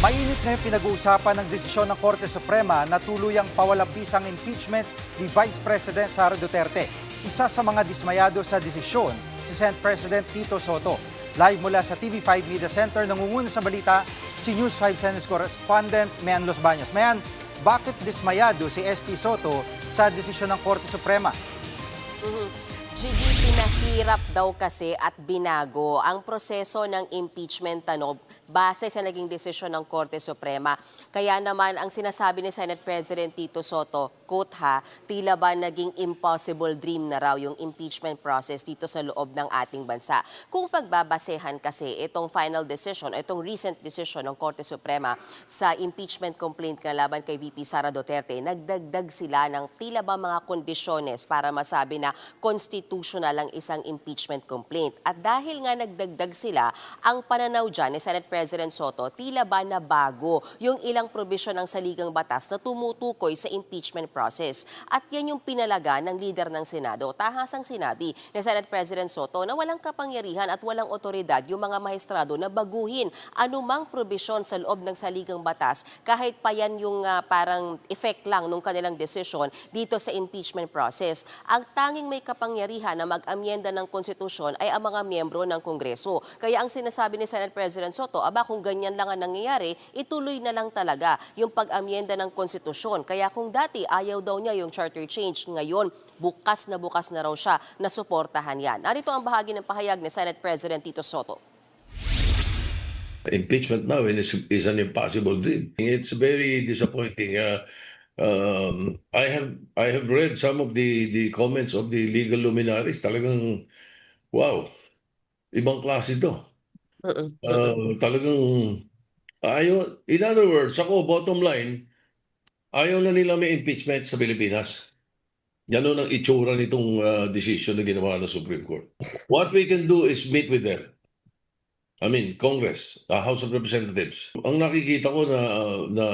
Mainit ngayon pinag-uusapan ng desisyon ng Korte Suprema na tuluyang pawalapisang impeachment ni Vice President Sara Duterte. Isa sa mga dismayado sa desisyon, si Senate President Tito Soto. Live mula sa TV5 Media Center, nangunguna sa balita si News 5 Senate Correspondent Mian Los Baños. Mian, bakit dismayado si SP Soto sa desisyon ng Korte Suprema? Gigi, pinahirap daw kasi at binago ang proseso ng impeachment base sa naging desisyon ng Korte Suprema. Kaya naman ang sinasabi ni Senate President Tito Soto, quote ha, tila ba naging impossible dream na raw yung impeachment process dito sa loob ng ating bansa. Kung pagbabasehan kasi itong final decision, itong recent decision ng Korte Suprema sa impeachment complaint laban kay VP Sara Duterte, nagdagdag sila ng tila ba mga kondisyones para masabi na constitutional ang isang impeachment complaint. At dahil nga nagdagdag sila, ang pananaw dyan ni Senate President Soto, tila ba na bago yung ilang probisyon ng saligang batas na tumutukoy sa impeachment process. At yan yung pinalaga ng leader ng Senado. Tahasang sinabi ni Senate President Soto na walang kapangyarihan at walang otoridad yung mga maestrado na baguhin anumang probisyon sa loob ng saligang batas kahit pa yan yung parang effect lang nung kanilang desisyon dito sa impeachment process. Ang tanging may kapangyarihan na mag-amyenda ng konstitusyon ay ang mga miyembro ng Kongreso. Kaya ang sinasabi ni Senate President Soto, aba kung ganyan lang ang nangyayari, ituloy na lang talaga yung pag-amyenda ng konstitusyon. Kaya kung dati ayaw daw niya yung charter change, ngayon bukas na raw siya na suportahan yan. Narito ang bahagi ng pahayag ni Senate President Tito Soto. Impeachment now is an impossible dream. It's very disappointing. I have read some of the comments of the legal luminaries. Talagang wow, ibang klase to. Talagang ayaw. In other words, ako bottom line, ayaw na nila may impeachment sa Pilipinas. Ganun ang itsura nitong decision na ginawa ng Supreme Court. What we can do is meet with them. I mean, Congress, House of Representatives. Ang nakikita ko na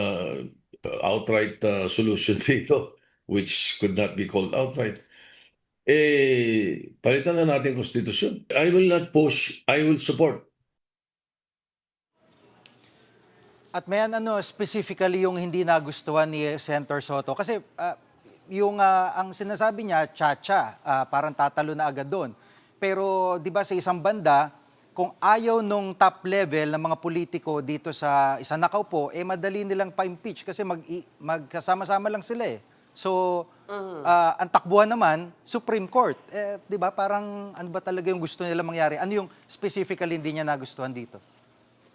outright solution dito, which could not be called outright, palitan na natin konstitusyon. I will not push, I will support. At may specifically yung hindi nagustuhan ni Senator Soto? Kasi ang sinasabi niya, tsa-tsa, parang tatalo na agad doon. Pero di ba sa isang banda, kung ayaw nung top level ng mga politiko dito sa isang nakaupo, madali nilang pa-impeach kasi magkasama-sama lang sila eh. So, ang takbuhan naman, Supreme Court. Di ba parang ano ba talaga yung gusto nila mangyari? Ano yung specifically hindi niya nagustuhan dito?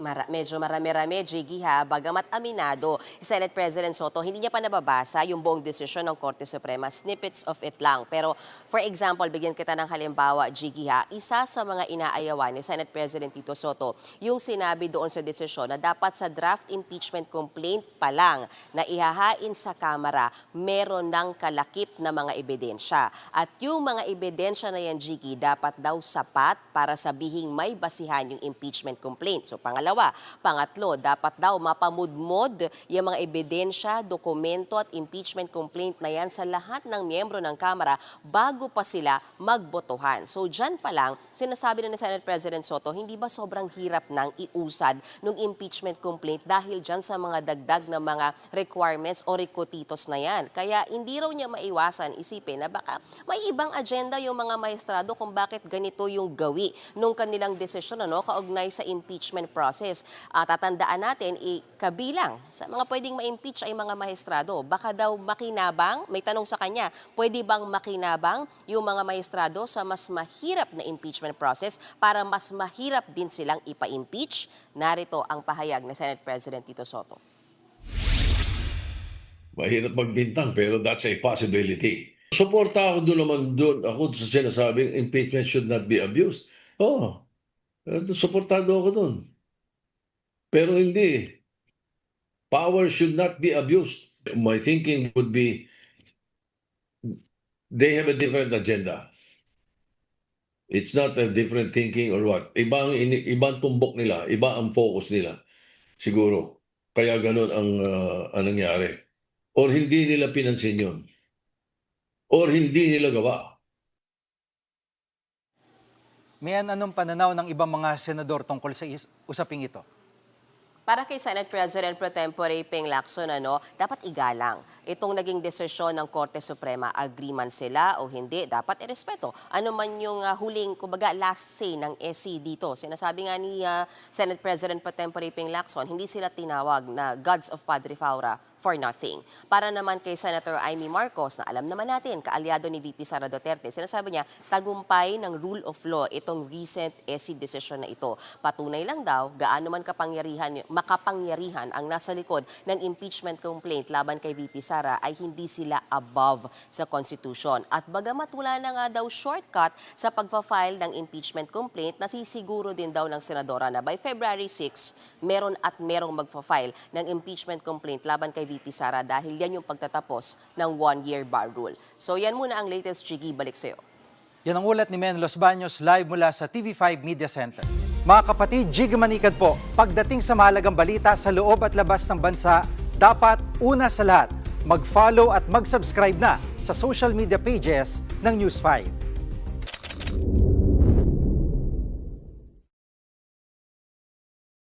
Medyo marami-rami, Jiggy ha. Bagamat aminado, Senate President Soto, hindi niya pa nababasa yung buong desisyon ng Korte Suprema. Snippets of it lang. Pero for example, bigyan kita ng halimbawa, Jiggy ha, isa sa mga inaayawan ni Senate President Tito Soto, yung sinabi doon sa desisyon na dapat sa draft impeachment complaint pa lang na ihahain sa Kamara, meron ng kalakip na mga ebidensya. At yung mga ebidensya na yan, Jiggy, dapat daw sapat para sabihing may basihan yung impeachment complaint. So pangatlo, dapat daw mapamudmod yung mga ebidensya, dokumento at impeachment complaint na yan sa lahat ng miyembro ng Kamara bago pa sila magbotohan. So dyan pa lang, sinasabi na ni Senate President Soto, hindi ba sobrang hirap nang iusad ng impeachment complaint dahil dyan sa mga dagdag na mga requirements o requisitos na yan. Kaya hindi raw niya maiwasan isipin na baka may ibang agenda yung mga maestrado kung bakit ganito yung gawi nung kanilang desisyon kaugnay sa impeachment process. Tatandaan natin, kabilang sa mga pwedeng ma-impeach ay mga maestrado. Baka daw makinabang, may tanong sa kanya, pwede bang makinabang yung mga maestrado sa mas mahirap na impeachment process para mas mahirap din silang ipa-impeach? Narito ang pahayag ng Senate President Tito Soto. Mahirap magbintang pero that's a possibility. Suporta ako ako sa sinasabing impeachment should not be abused. Suportado ako doon. Pero hindi. Power should not be abused. My thinking would be, they have a different agenda. It's not a different thinking or what. Ibang tumbok nila, iba ang focus nila. Siguro. Kaya ganun ang nangyari. Or hindi nila pinansin yun. Or hindi nila gawa. May anong pananaw ng ibang mga senador tungkol sa usaping ito? Para kay Senate President Pro Tempore Ping Lacson, dapat igalang itong naging desisyon ng Korte Suprema. Agree man sila o hindi, dapat irespeto. Ano man yung huling, kumbaga, last say ng SC dito. Sinasabi nga ni Senate President Pro Tempore Ping Lacson, hindi sila tinawag na gods of Padre Faura for nothing. Para naman kay Senator Amy Marcos, na alam naman natin, kaalyado ni VP Sara Duterte, sinasabi niya, tagumpay ng rule of law itong recent SC decision na ito. Patunay lang daw, gaano man makapangyarihan ang nasa likod ng impeachment complaint laban kay VP Sara ay hindi sila above sa Constitution. At bagamat wala na nga daw shortcut sa pagpa-file ng impeachment complaint, nasisiguro din daw ng senadora na by February 6, merong magpa-file ng impeachment complaint laban kay VP Sara dahil yan yung pagtatapos ng 1-year bar rule. So yan muna ang latest, Chigi. Balik sa'yo. Yan ang ulat ni Men Los Baños live mula sa TV5 Media Center. Mga kapatid, Jig Manikad po. Pagdating sa mahalagang balita sa loob at labas ng bansa, dapat una sa lahat, mag-follow at mag-subscribe na sa social media pages ng News 5.